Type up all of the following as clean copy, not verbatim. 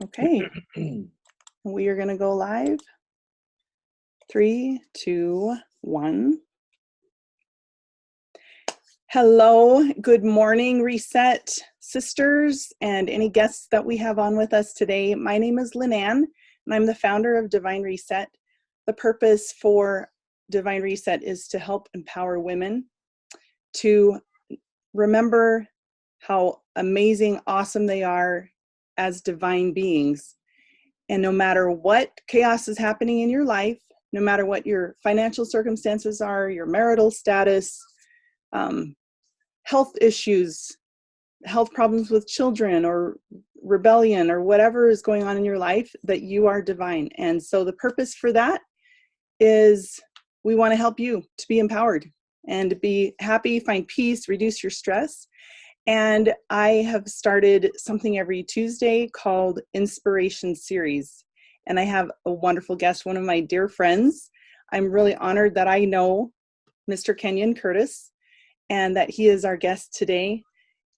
Okay, we are going to go live. 3, 2, 1. Hello, good morning, Reset sisters, and any guests that we have on with us today. My name is Lynn-Ann, and I'm the founder of Divine Reset. The purpose for Divine Reset is to help empower women to remember how amazing, awesome they are as divine beings. And no matter what chaos is happening in your life, no matter what your financial circumstances are, your marital status, health issues, health problems with children, or rebellion, or whatever is going on in your life, that you are divine. And so the purpose for that is we want to help you to be empowered and to be happy, find peace, reduce your stress. And I have started something every Tuesday called Inspiration Series. And I have a wonderful guest, one of my dear friends. I'm really honored that I know Mr. Kenyon Curtis and that he is our guest today.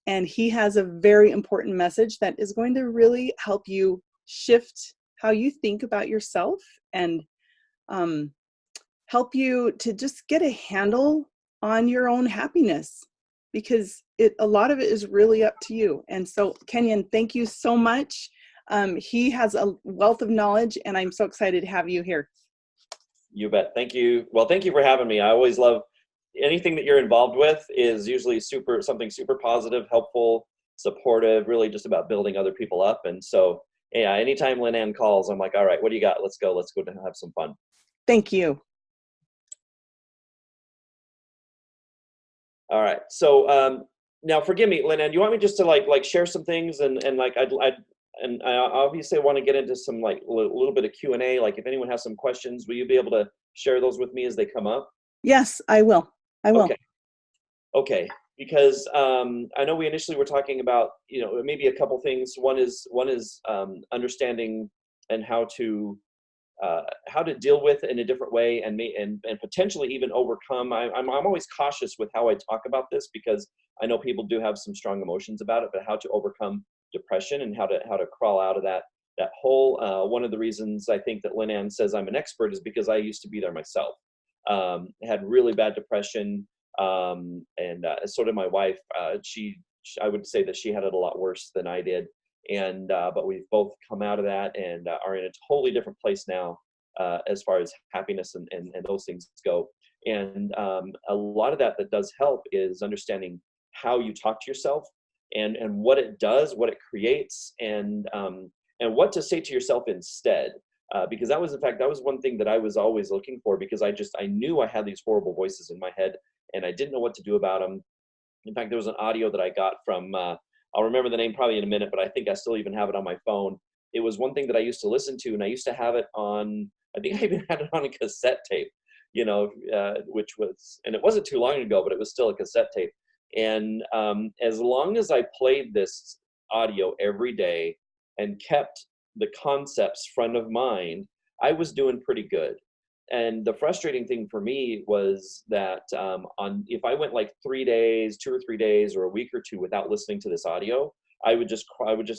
And he has a very important message that is going to really help you shift how you think about yourself and help you to just get a handle on your own happiness, because a lot of it is really up to you. And so, Kenyon, thank you so much. He has a wealth of knowledge, and I'm so excited to have you here. You bet. Thank you. Well, thank you for having me. I always love anything that you're involved with is usually something super positive, helpful, supportive, really just about building other people up. And so, yeah, anytime Lynn-Ann calls, I'm like, all right, what do you got? Let's go to have some fun. Thank you. All right. So now, forgive me, Lynn-Ann, you want me just to like share some things and I obviously want to get into some like a little bit of Q&A. Like if anyone has some questions, will you be able to share those with me as they come up? Yes, I will. Okay. Because I know we initially were talking about, maybe a couple things. One is understanding and how to deal with in a different way and potentially even overcome. I'm always cautious with how I talk about this because I know people do have some strong emotions about it, but how to overcome depression and how to crawl out of that hole. One of the reasons I think that Lynn-Ann says I'm an expert is because I used to be there myself. Had really bad depression, and so did my wife. I would say that she had it a lot worse than I did. And but we've both come out of that and are in a totally different place now as far as happiness and those things go. And a lot of that does help is understanding how you talk to yourself and what it does, what it creates, and what to say to yourself instead. Because that was one thing that I was always looking for, because I knew I had these horrible voices in my head and I didn't know what to do about them. In fact, there was an audio that I got from I'll remember the name probably in a minute, but I think I still even have it on my phone. It was one thing that I used to listen to, and I used to have it on, I think I even had it on a cassette tape, which was, and it wasn't too long ago, but it was still a cassette tape. And as long as I played this audio every day and kept the concepts front of mind, I was doing pretty good. And the frustrating thing for me was that if I went like 3 days, 2 or 3 days, or a week or two without listening to this audio, I would just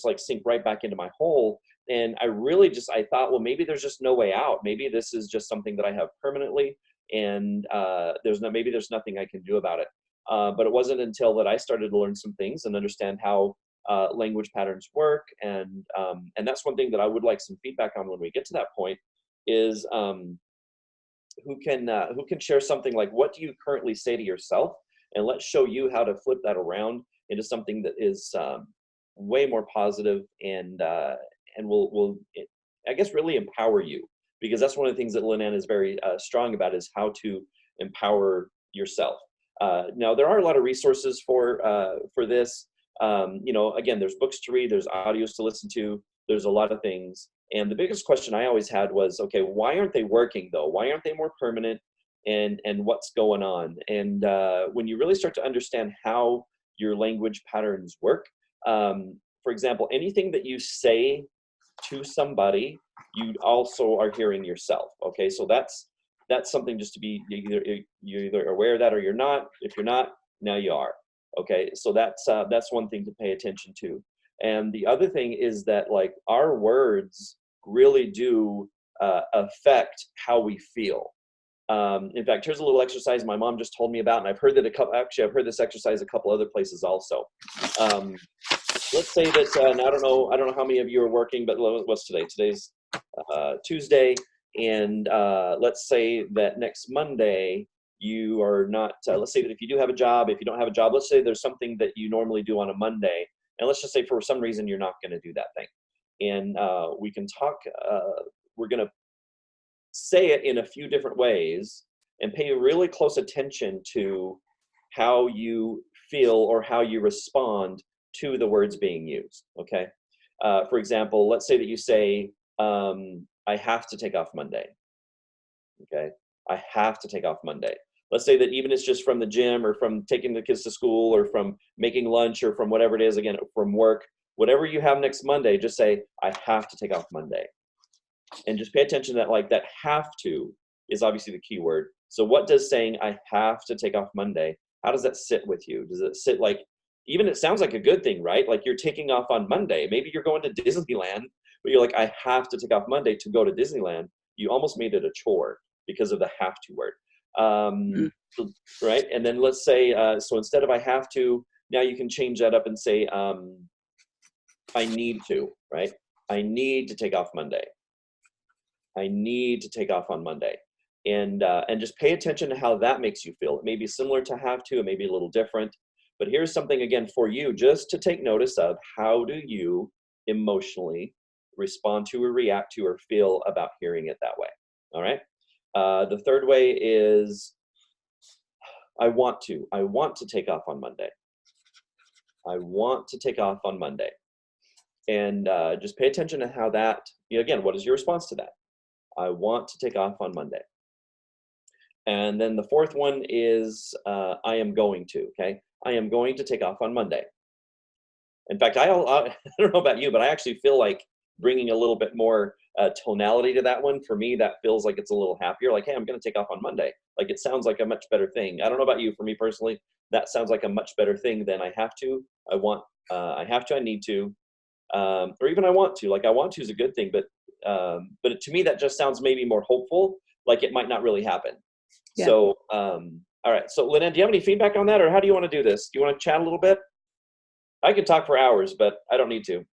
like sink right back into my hole. And I thought, well, maybe there's just no way out. Maybe this is just something that I have permanently, and there's nothing I can do about it. But it wasn't until that I started to learn some things and understand how language patterns work, and that's one thing that I would like some feedback on when we get to that point is. Who can share something like, what do you currently say to yourself, and let's show you how to flip that around into something that is way more positive and will I guess really empower you, because that's one of the things that Lynn-Ann is very strong about, is how to empower yourself. Now there are a lot of resources for this. Again, there's books to read, there's audios to listen to, there's a lot of things. And the biggest question I always had was, okay, why aren't they working though? Why aren't they more permanent? And what's going on? And when you really start to understand how your language patterns work, for example, anything that you say to somebody, you also are hearing yourself. Okay, so that's something just to be, you're either aware of that or you're not. If you're not, now you are. Okay, so that's one thing to pay attention to. And the other thing is that like our words really do affect how we feel. In fact, here's a little exercise my mom just told me about, and I've heard that I've heard this exercise a couple other places also. Let's say that, and I don't know how many of you are working, but what's today? Today's Tuesday, and let's say that next Monday you are not, let's say that if you do have a job, if you don't have a job, let's say there's something that you normally do on a Monday, and let's just say for some reason you're not going to do that thing. And we can talk, we're going to say it in a few different ways and pay really close attention to how you feel or how you respond to the words being used, okay? For example, let's say that you say, I have to take off Monday, okay? I have to take off Monday. Let's say that even it's just from the gym or from taking the kids to school or from making lunch or from whatever it is, again, from work, whatever you have next Monday, just say, I have to take off Monday. And just pay attention that like that have to is obviously the key word. So what does saying I have to take off Monday, how does that sit with you? Does it sit like, even it sounds like a good thing, right? Like you're taking off on Monday. Maybe you're going to Disneyland, but you're like, I have to take off Monday to go to Disneyland. You almost made it a chore because of the have to word. Right? And then let's say, so instead of I have to, now you can change that up and say, I need to, right? I need to take off Monday. I need to take off on Monday. And just pay attention to how that makes you feel. It may be similar to have to, it may be a little different, but here's something again for you just to take notice of. How do you emotionally respond to or react to or feel about hearing it that way? All right. The third way is I want to take off on Monday. I want to take off on Monday. And just pay attention to how that, again, what is your response to that? I want to take off on Monday. And then the fourth one is I am going to, okay? I am going to take off on Monday. In fact, I don't know about you, but I actually feel like bringing a little bit more tonality to that one. For me, that feels like it's a little happier. Like, hey, I'm going to take off on Monday. Like, it sounds like a much better thing. I don't know about you. For me personally, that sounds like a much better thing than I have to. I want, I have to, I need to, or even I want to. Like, I want to is a good thing, but to me, that just sounds maybe more hopeful. Like it might not really happen. Yeah. So, all right. So, Lynette, do you have any feedback on that, or how do you want to do this? Do you want to chat a little bit? I could talk for hours, but I don't need to.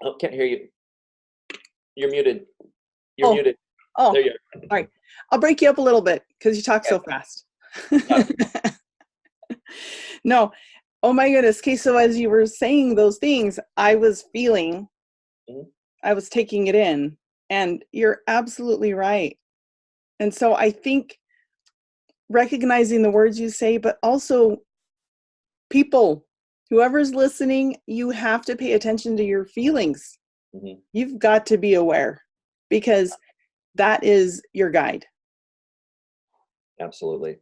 Oh, can't hear you. You're muted. You're muted. Oh, there you are. All right. I'll break you up a little bit because you talk so fast. No. Oh my goodness. Okay, so as you were saying those things, I was feeling, I was taking it in, and you're absolutely right. And so I think recognizing the words you say, but also people, whoever's listening, you have to pay attention to your feelings. You've got to be aware because that is your guide. Absolutely.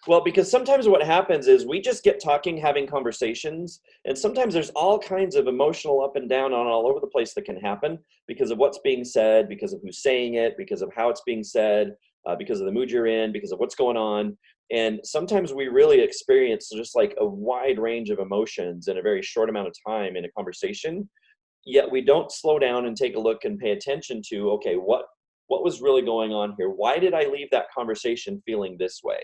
Well, because sometimes what happens is we just get talking, having conversations, and sometimes there's all kinds of emotional up and down on all over the place that can happen because of what's being said, because of who's saying it, because of how it's being said, because of the mood you're in, because of what's going on. And sometimes we really experience just like a wide range of emotions in a very short amount of time in a conversation, yet we don't slow down and take a look and pay attention to, okay, what was really going on here? Why did I leave that conversation feeling this way?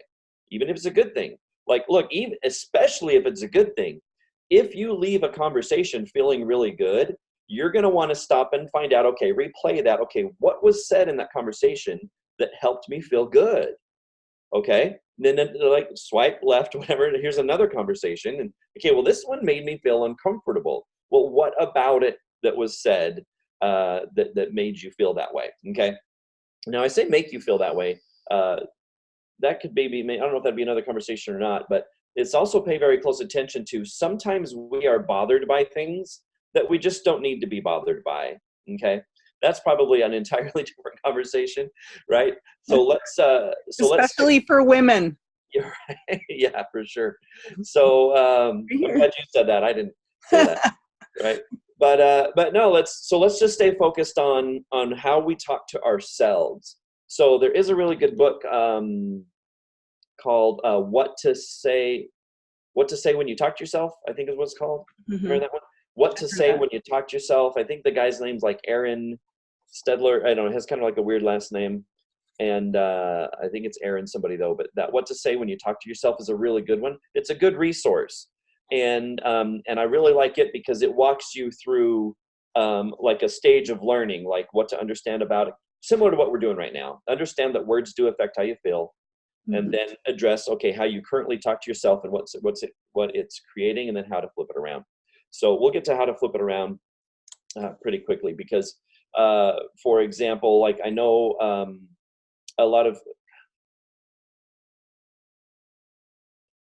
Even if it's a good thing. Like, look, even especially if it's a good thing, if you leave a conversation feeling really good, you're going to want to stop and find out, okay, replay that. Okay, what was said in that conversation that helped me feel good? Okay, and then like swipe left, whatever, and here's another conversation. And okay, well, this one made me feel uncomfortable. Well, what about it that was said that made you feel that way? Okay, now I say make you feel that way. That could maybe, I don't know if that'd be another conversation or not, but it's also pay very close attention to sometimes we are bothered by things that we just don't need to be bothered by, okay? That's probably an entirely different conversation, right? So let's especially for women. Yeah, right. Yeah, for sure. So I'm glad you said that. I didn't say that, right? But no, let's just stay focused on how we talk to ourselves. So there is a really good book called What to Say What to say when you talk to yourself, I think is what it's called. You Mm-hmm. remember that one? What to I've heard say that. when you talk to yourself. I think the guy's name's like Aaron Stedler. I don't know. He has kind of like a weird last name. And I think it's Aaron somebody though. But that what to say when you talk to yourself is a really good one. It's a good resource. And I really like it because it walks you through like a stage of learning, like what to understand about it, similar to what we're doing right now. Understand that words do affect how you feel, and Mm-hmm. then address, okay, how you currently talk to yourself and what it's creating, and then how to flip it around. So we'll get to how to flip it around pretty quickly because, for example, like I know a lot of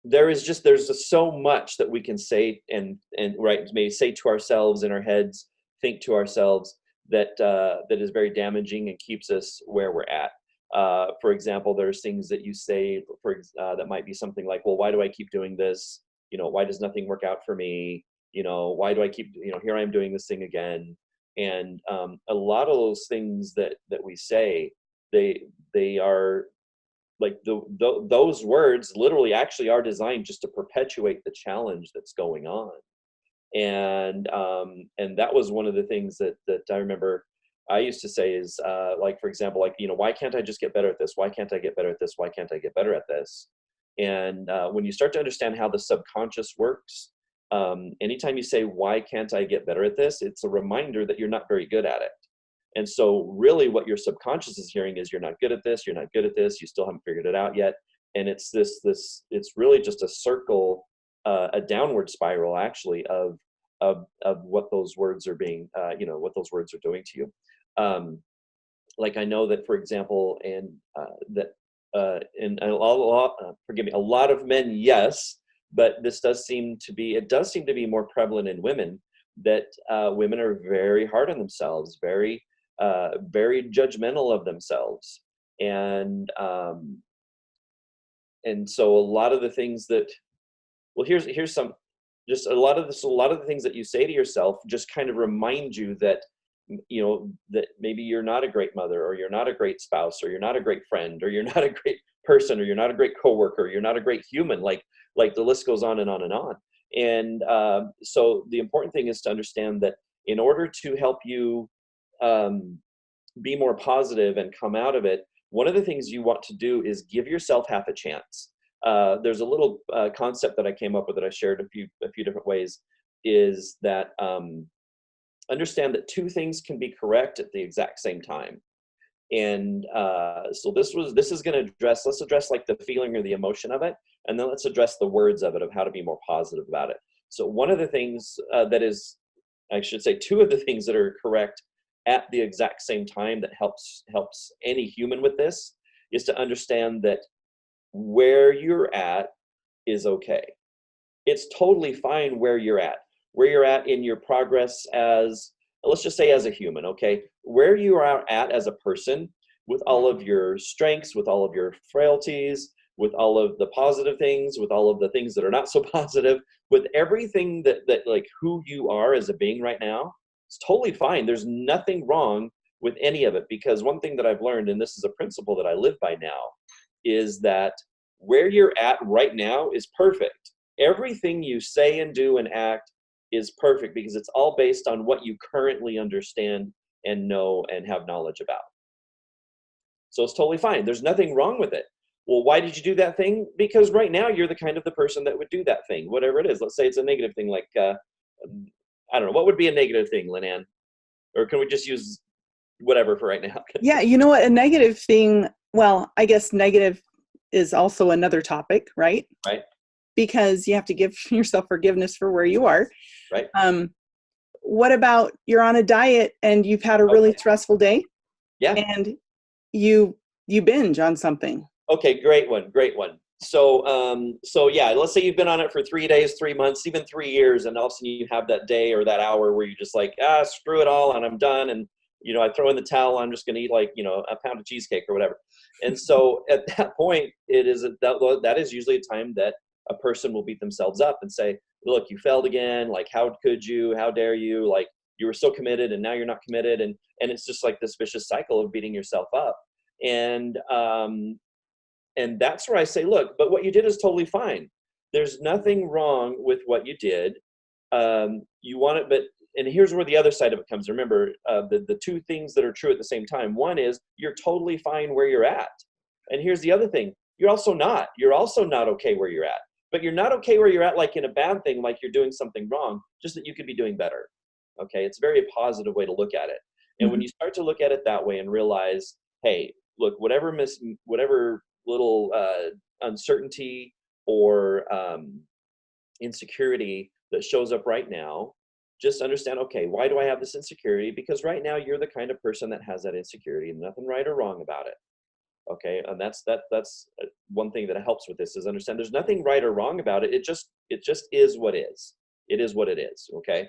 there's just so much that we can say and right maybe say to ourselves in our heads, think to ourselves that is very damaging and keeps us where we're at. For example, there's things that you say that might be something like, well, why do I keep doing this? Why does nothing work out for me? Why do I keep, here I am doing this thing again? And a lot of those things that we say, they are like those words literally actually are designed just to perpetuate the challenge that's going on. And that was one of the things that I remember I used to say is like, for example, like, why can't I just get better at this? Why can't I get better at this? Why can't I get better at this? And when you start to understand how the subconscious works, anytime you say, why can't I get better at this? It's a reminder that you're not very good at it. And so really what your subconscious is hearing is, you're not good at this, you're not good at this, you still haven't figured it out yet. And it's it's really just a circle, a downward spiral actually of what those words are being, what those words are doing to you. Like I know that, for example, and that in forgive me, a lot of men, yes, but it does seem to be more prevalent in women, that women are very hard on themselves, very judgmental of themselves, and so a lot of the things that, well, here's some, just a lot of the things that you say to yourself just kind of remind you that, that maybe you're not a great mother, or you're not a great spouse, or you're not a great friend, or you're not a great person, or you're not a great coworker, you're not a great human, like the list goes on and on and on. And so the important thing is to understand that in order to help you um, be more positive and come out of it, one of the things you want to do is give yourself half a chance. There's a little concept that I came up with that I shared a few different ways, is that understand that two things can be correct at the exact same time. And so this is going to let's address like the feeling or the emotion of it, and then let's address the words of it, of how to be more positive about it. So one of the things that is, I should say, two of the things that are correct at the exact same time that helps any human with this, is to understand that where you're at is okay. It's totally fine where you're at in your progress as, let's just say, as a human, okay? Where you are at as a person, with all of your strengths, with all of your frailties, with all of the positive things, with all of the things that are not so positive, with everything that like who you are as a being right now, it's totally fine. There's nothing wrong with any of it, because one thing that I've learned, and this is a principle that I live by now, is that where you're at right now is perfect. Everything you say and do and act is perfect, because it's all based on what you currently understand and know and have knowledge about. So it's totally fine. There's nothing wrong with it. Well, why did you do that thing? Because right now you're the kind of the person that would do that thing, whatever it is. Let's say it's a negative thing, like I don't know, what would be a negative thing, Linan? Or can we just use whatever for right now? Yeah, you know what? A negative thing, well, I guess negative is also another topic, right? Right, Because you have to give yourself forgiveness for where you are. right. Um, what about you're on a diet and you've had a really Okay. stressful day Yeah. and you binge on something? Okay, great one, great one. So yeah, let's say you've been on it for 3 days, 3 months, even 3 years, and all of a sudden you have that day or that hour where you're just like, screw it all, and I'm done, and I throw in the towel. I'm just going to eat like a pound of cheesecake or whatever. And so at that point, that is usually a time that a person will beat themselves up and say, look, you failed again. Like, how could you? How dare you? Like, you were so committed, and now you're not committed, and it's just like this vicious cycle of beating yourself up. And that's where I say, look, but what you did is totally fine. there's nothing wrong with what you did. You want it, but, and here's where the other side of it comes. Remember, the two things that are true at the same time. One is you're totally fine where you're at. And here's the other thing. You're also not okay where you're at, but you're not okay where you're at, like in a bad thing, like you're doing something wrong, just that you could be doing better. Okay. It's a very positive way to look at it. And when you start to look at it that way and realize, hey, look, whatever little uncertainty or insecurity that shows up right now, just understand, okay, why do I have this insecurity? Because right now you're the kind of person that has that insecurity, and nothing right or wrong about it. Okay, and that's one thing that helps with this is understand there's nothing right or wrong about it. It just is what is. It is what it is. Okay,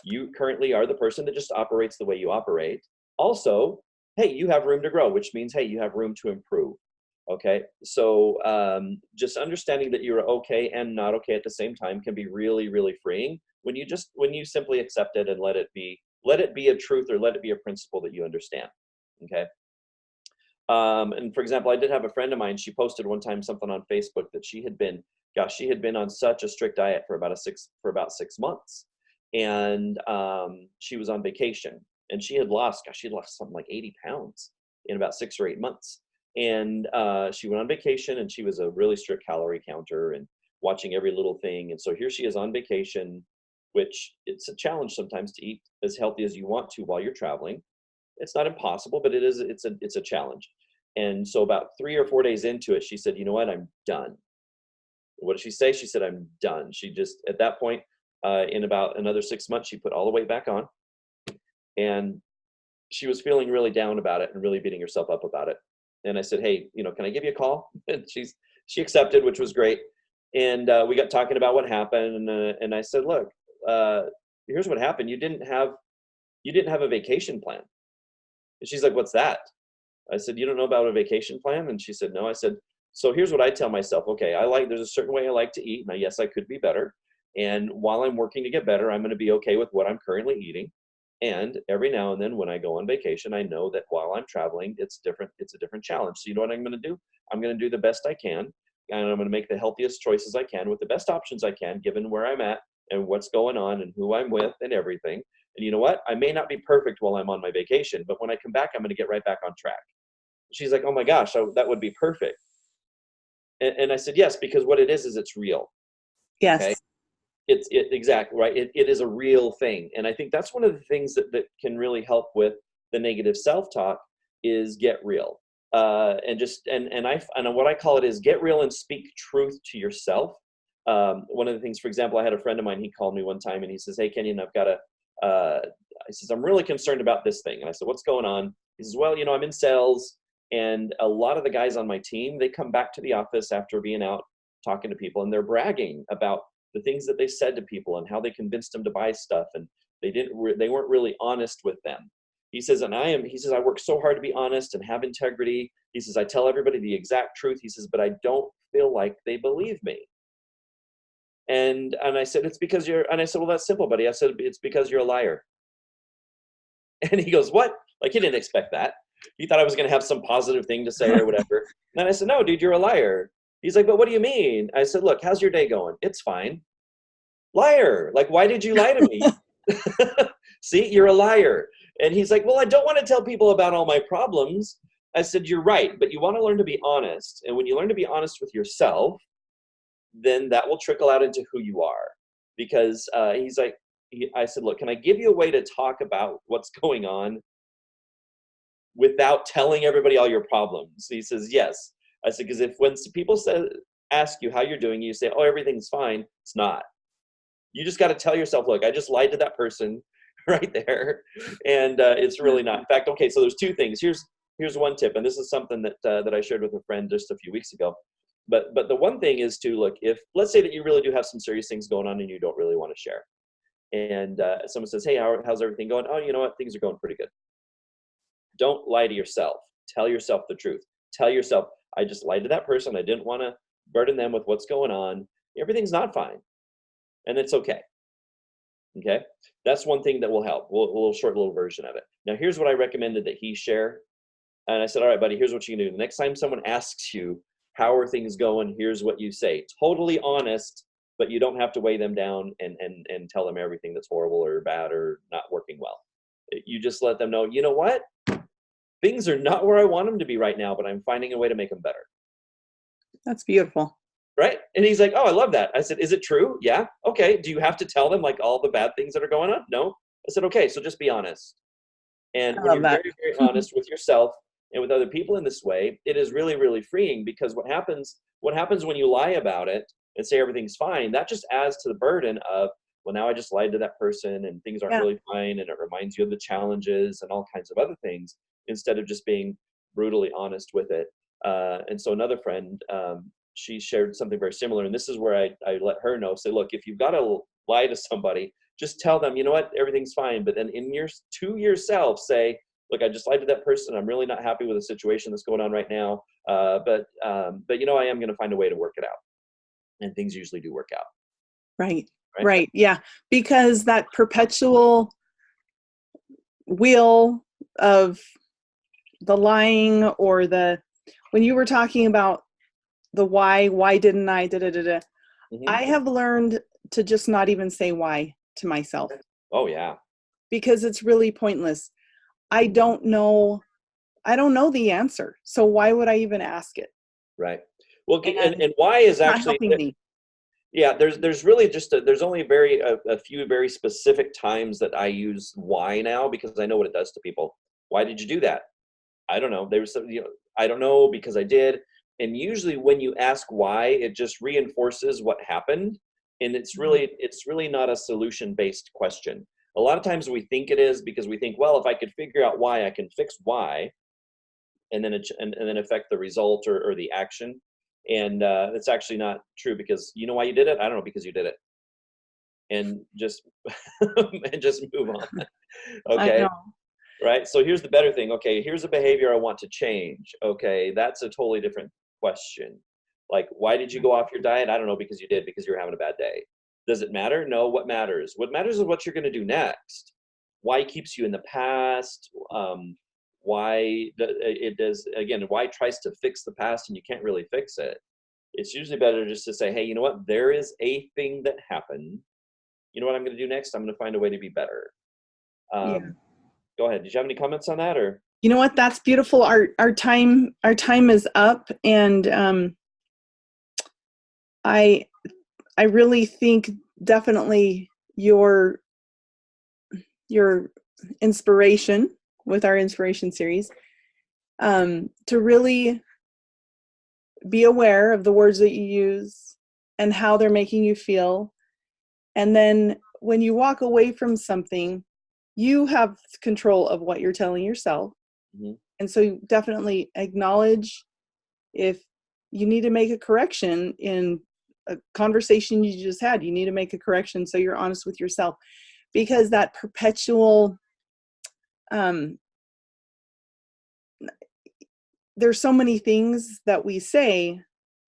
you currently are the person that just operates the way you operate. Also, hey, you have room to grow, which means, hey, you have room to improve. Okay, so just understanding that you're okay and not okay at the same time can be really, really freeing when you simply accept it and let it be a truth, or let it be a principle that you understand. Okay. And for example, I did have a friend of mine, she posted one time something on Facebook that she had been on such a strict diet for about 6 months. And she was on vacation, and she had lost something like 80 pounds in about 6 or 8 months. And she went on vacation, and she was a really strict calorie counter and watching every little thing. And so here she is on vacation, which it's a challenge sometimes to eat as healthy as you want to while you're traveling. It's not impossible, but it's a challenge. And so about 3 or 4 days into it, she said, you know what, I'm done. What did she say? She said, I'm done. She just, at that point, in about another 6 months, she put all the weight back on, and she was feeling really down about it and really beating herself up about it. And I said, hey, can I give you a call? And she accepted, which was great. And we got talking about what happened. And I said, look, here's what happened. You didn't have a vacation plan. And she's like, what's that? I said, you don't know about a vacation plan? And she said, no. I said, so here's what I tell myself. Okay, there's a certain way I like to eat. Now, yes, I could be better. And while I'm working to get better, I'm going to be okay with what I'm currently eating. And every now and then when I go on vacation, I know that while I'm traveling, it's different. It's a different challenge. So you know what I'm going to do? I'm going to do the best I can. And I'm going to make the healthiest choices I can with the best options I can, given where I'm at and what's going on and who I'm with and everything. And you know what? I may not be perfect while I'm on my vacation, but when I come back, I'm going to get right back on track. She's like, oh my gosh, that would be perfect. And I said, yes, because what it is it's real. Yes. Okay? It's exactly right. It is a real thing. And I think that's one of the things that can really help with the negative self-talk is get real. And what I call it is get real and speak truth to yourself. One of the things, for example, I had a friend of mine, he called me one time and he says, hey, Kenyon, I says, I'm really concerned about this thing. And I said, what's going on? He says, well, I'm in sales, and a lot of the guys on my team, they come back to the office after being out talking to people, and they're bragging about the things that they said to people and how they convinced them to buy stuff, and they weren't really honest with them. He says, I work so hard to be honest and have integrity. He says, I tell everybody the exact truth. He says, but I don't feel like they believe me. And I said, and I said, well, that's simple, buddy. I said, it's because you're a liar. And he goes, what? Like, he didn't expect that. He thought I was going to have some positive thing to say or whatever. And I said, no, dude, you're a liar. He's like, but what do you mean? I said, look, how's your day going? It's fine. Liar. Like, why did you lie to me? See, you're a liar. And he's like, well, I don't want to tell people about all my problems. I said, you're right, but you want to learn to be honest. And when you learn to be honest with yourself, then that will trickle out into who you are. Because I said, look, can I give you a way to talk about what's going on without telling everybody all your problems? He says, yes. I said, because when people ask you how you're doing, you say, oh, everything's fine. It's not. You just got to tell yourself, look, I just lied to that person right there. And it's really not. In fact, okay, so there's two things. Here's one tip. And this is something that I shared with a friend just a few weeks ago. But the one thing is to look, if let's say that you really do have some serious things going on and you don't really want to share. And someone says, hey, how's everything going? Oh, you know what? Things are going pretty good. Don't lie to yourself. Tell yourself the truth. Tell yourself, I just lied to that person. I didn't want to burden them with what's going on. Everything's not fine. And it's okay. Okay? That's one thing that will help. We'll short little version of it. Now, here's what I recommended that he share. And I said, all right, buddy, here's what you can do. The next time someone asks you, how are things going? Here's what you say. Totally honest, but you don't have to weigh them down and tell them everything that's horrible or bad or not working well. You just let them know, you know what? Things are not where I want them to be right now, but I'm finding a way to make them better. That's beautiful. Right? And he's like, oh, I love that. I said, is it true? Yeah. Okay. Do you have to tell them like all the bad things that are going on? No. I said, okay, so just be honest. And I when love you're that. very, very honest with yourself and with other people in this way, it is really, really freeing, because what happens when you lie about it and say everything's fine, that just adds to the burden of, well, now I just lied to that person and things aren't Yeah. really fine, and it reminds you of the challenges and all kinds of other things, instead of just being brutally honest with it. And so another friend, she shared something very similar, and this is where I let her know, say, look, if you've got to lie to somebody, just tell them, you know what, everything's fine. But then to yourself, say, look, I just lied to that person. I'm really not happy with the situation that's going on right now. But you know, I am going to find a way to work it out. And things usually do work out. Right. Right. Right. Yeah. Because that perpetual wheel of the lying, or when you were talking about the why didn't I, da, da, da, da, Mm-hmm. I have learned to just not even say why to myself, Oh, yeah. because it's really pointless. I don't know the answer. So why would I even ask it? Right. Well, And and why is it's not actually, helping me. yeah, there's really just there's only a few very specific times that I use why now, because I know what it does to people. Why did you do that? I don't know. There was some, I don't know, because I did. And usually when you ask why, it just reinforces what happened. And it's really not a solution-based question. A lot of times we think it is, because we think, well, if I could figure out why, I can fix why, and then and then affect the result or the action. And it's actually not true, because you know why you did it? I don't know, because you did it. And just and just move on. I Okay. know. Right? So here's the better thing. Okay, here's a behavior I want to change. Okay, that's a totally different question. Like, why did you go off your diet? I don't know, because you did, because you were having a bad day. Does it matter? No. What matters? What matters is what you're going to do next. Why keeps you in the past? It does, again, why tries to fix the past and you can't really fix it? It's usually better just to say, hey, you know what? There is a thing that happened. You know what I'm going to do next? I'm going to find a way to be better. Yeah. Go ahead. Did you have any comments on that, or? You know what? That's beautiful. Our time is up, and I really think definitely your inspiration with our inspiration series, to really be aware of the words that you use and how they're making you feel. And then when you walk away from something, you have control of what you're telling yourself. Mm-hmm. And so you definitely acknowledge if you need to make a correction in a conversation you just had. You need to make a correction, so you're honest with yourself, because that perpetual, there's so many things that we say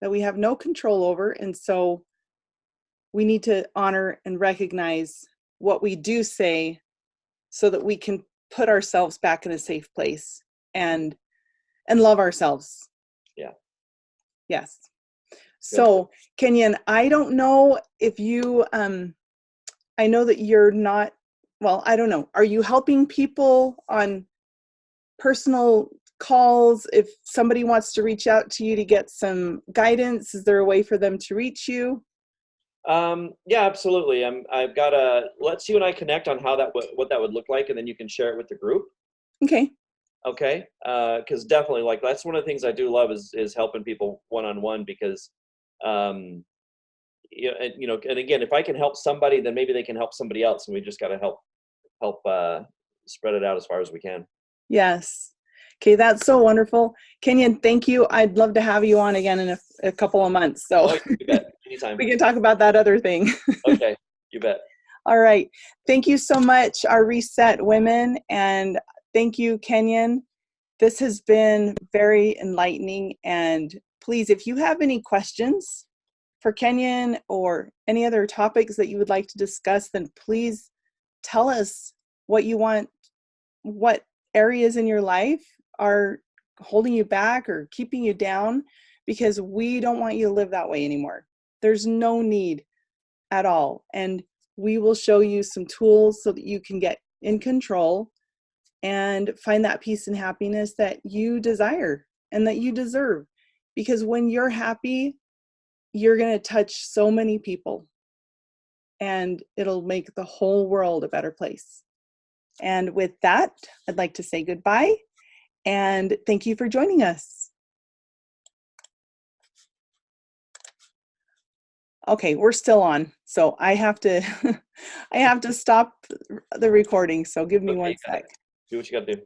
that we have no control over. And so we need to honor and recognize what we do say, so that we can put ourselves back in a safe place and love ourselves. Yeah. Yes. Good. So Kenyon, I don't know if you, I know that you're not, well, I don't know. Are you helping people on personal calls? If somebody wants to reach out to you to get some guidance, is there a way for them to reach you? Yeah, absolutely. I've got let's you and I connect on how what that would look like, and then you can share it with the group. Okay. Okay. Because definitely, like, that's one of the things I do love is helping people one-on-one, because, um, and again, if I can help somebody, then maybe they can help somebody else, and we just got to help spread it out as far as we can. Yes. Okay, that's so wonderful. Kenyon, thank you. I'd love to have you on again in a couple of months. So Oh, you bet. Anytime. we can talk about that other thing. Okay, you bet. All right. Thank you so much, our Reset Women. And thank you, Kenyon. This has been very enlightening. And please, if you have any questions for Kenyon or any other topics that you would like to discuss, then please tell us what you want, what areas in your life are holding you back or keeping you down, because we don't want you to live that way anymore. There's no need at all. And we will show you some tools so that you can get in control and find that peace and happiness that you desire and that you deserve. Because when you're happy, you're going to touch so many people, and it'll make the whole world a better place. And with that, I'd like to say goodbye and thank you for joining us. Okay, we're still on, so I have to I have to stop the recording, so give me Okay, one sec. do what you got to do.